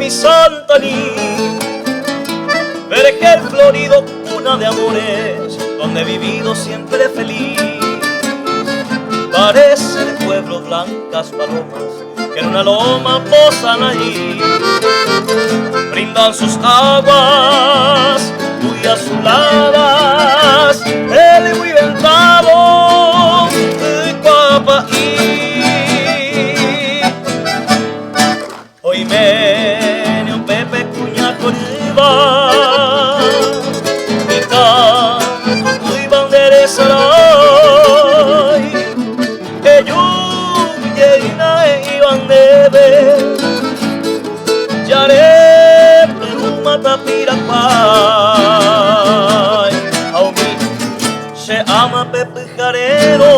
mi Santaní, vergel florido, cuna de amores, donde he vivido siempre feliz. Parece el pueblo blancas palomas que en una loma posan allí, brindan sus aguas muy azuladas, el muy ventado de Guapaí. Hoy menio Pepe Cuña Coriba, mi canto y banderesaray, Eyuyeina iban debe, Yare pluma tapirapay, Aumi se ama Pepe Jarero,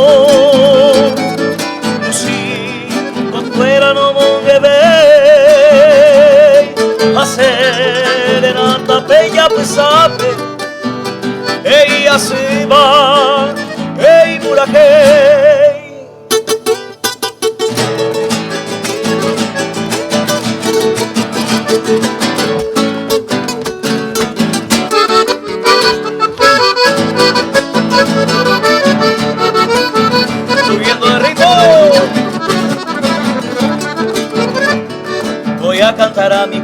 Lucy Cotuera no monguebe, Serenata bella pesape, ella se va, ey murajey. Subiendo de ritmo, voy a cantar a mi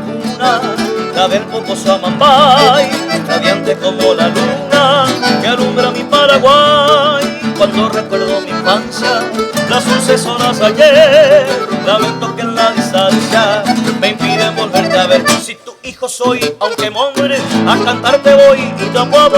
la del Pocoso Amambay, radiante como la luna que alumbra mi Paraguay. Cuando recuerdo mi infancia, las dulces horas de ayer, lamento que en la distancia me impiden volverte a ver. Si tu hijo soy, aunque monre, a cantarte voy y te amo a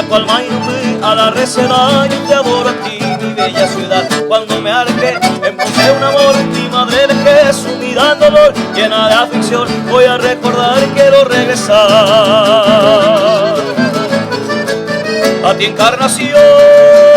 cual mainumbi, a la recera yo te adoro a ti, mi bella ciudad. Cuando me arque, empujé un amor, mi madre dejé sumida en dolor, llena de aflicción, voy a recordar y quiero regresar a ti, Encarnación.